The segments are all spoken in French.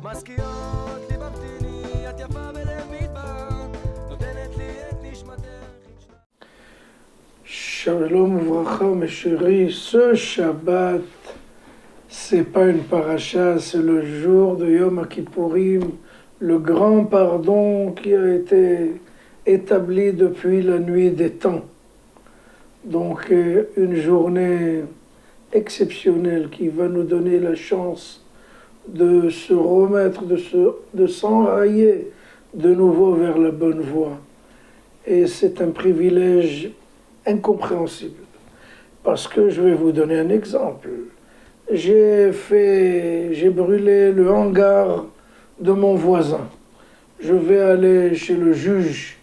מזכירות לי ממתיני, את יפה בלב מדבר, נותנת לי את נשמתך. Shalom Uvracha, mes chéris, ce Shabbat, c'est pas une paracha, c'est le jour de Yom Kippourim, le grand pardon qui a été établi depuis la nuit des temps. Donc une journée exceptionnelle qui va nous donner la chance de se remettre, de s'enrailler de nouveau vers la bonne voie. Et c'est un privilège incompréhensible. Parce que je vais vous donner un exemple. J'ai brûlé le hangar de mon voisin. Je vais aller chez le juge,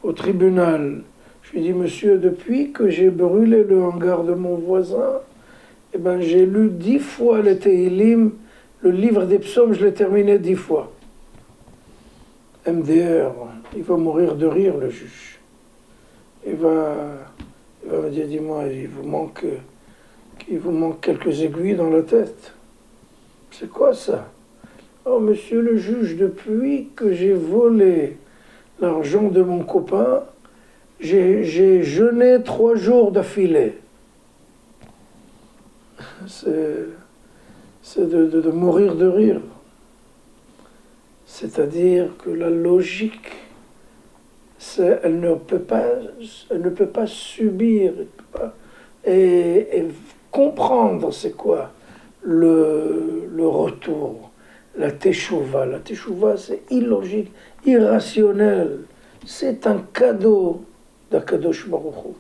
au tribunal. Je lui dis, monsieur, depuis que j'ai brûlé le hangar de mon voisin, eh ben, j'ai lu 10 fois le Tehillim, le livre des psaumes, je l'ai terminé 10 fois. MDR, il va mourir de rire, le juge. Il va me dire, dis-moi, il vous manque quelques aiguilles dans la tête. C'est quoi ça? Oh, monsieur le juge, depuis que j'ai volé l'argent de mon copain, j'ai jeûné 3 jours d'affilée. C'est de mourir de rire. C'est-à-dire que la logique, elle ne peut pas subir et comprendre c'est quoi le retour, la teshuva. La teshuva, c'est illogique, irrationnel. C'est un cadeau d'Akadosh Baruch Hu.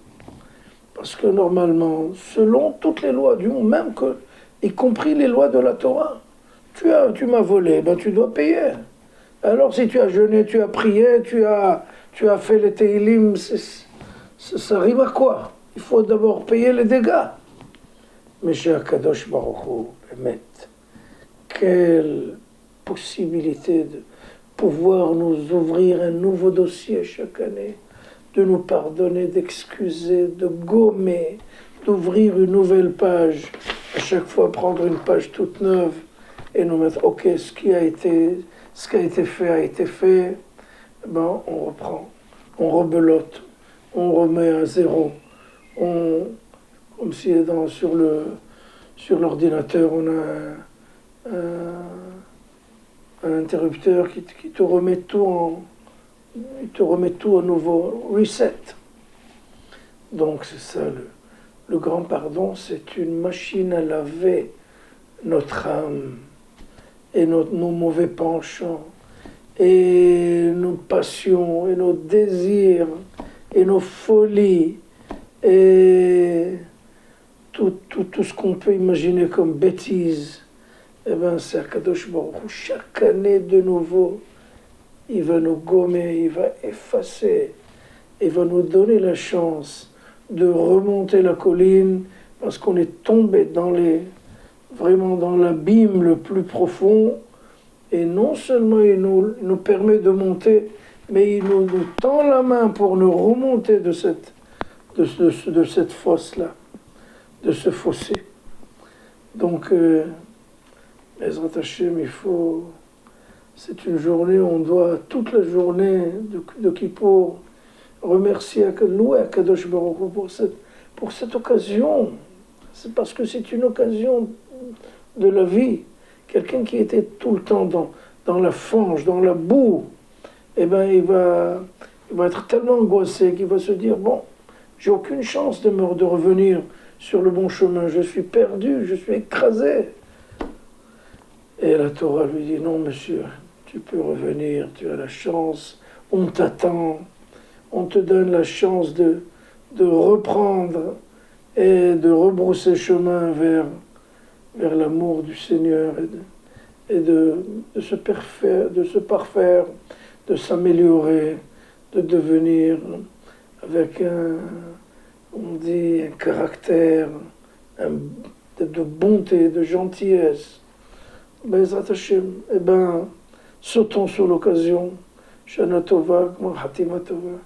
Parce que normalement, selon toutes les lois du monde, même y compris les lois de la Torah, tu m'as volé, ben tu dois payer. Alors si tu as jeûné, tu as prié, tu as fait les Tehillim, ça rime à quoi? Il faut d'abord payer les dégâts. Mais chez Akadosh Baruch Hu, Emet, quelle possibilité de pouvoir nous ouvrir un nouveau dossier chaque année, de nous pardonner, d'excuser, de gommer, d'ouvrir une nouvelle page, à chaque fois prendre une page toute neuve et nous mettre, ok, ce qui a été fait a été fait, ben, on reprend, on rebelote, on remet à zéro, comme si sur l'ordinateur on a un interrupteur qui te remet tout à nouveau, reset. Donc c'est ça, le grand pardon, c'est une machine à laver notre âme et nos mauvais penchants et nos passions et nos désirs et nos folies et tout ce qu'on peut imaginer comme bêtises. Eh bien, c'est Akadosh Baruch Hu, chaque année de nouveau, il va nous gommer, il va effacer, il va nous donner la chance de remonter la colline parce qu'on est tombé vraiment dans l'abîme le plus profond. Et non seulement il nous permet de monter, mais il nous tend la main pour nous remonter de cette fosse-là, de ce fossé. Donc, Ezrat Hashem, c'est une journée où on doit toute la journée de Kippour remercier louer Akadosh Baruch Hu pour cette occasion. C'est parce que c'est une occasion de la vie. Quelqu'un qui était tout le temps dans la fange, dans la boue, eh ben il va être tellement angoissé qu'il va se dire, bon, j'ai aucune chance de revenir sur le bon chemin, je suis perdu, je suis écrasé. Et la Torah lui dit, non monsieur, tu peux revenir, tu as la chance, on t'attend, on te donne la chance de reprendre et de rebrousser chemin vers l'amour du Seigneur et de se parfaire, de s'améliorer, de devenir avec un caractère de bonté, de gentillesse. Bezrat Hashem, eh ben, sautons sur l'occasion. Shana Tova, Hatima Tova.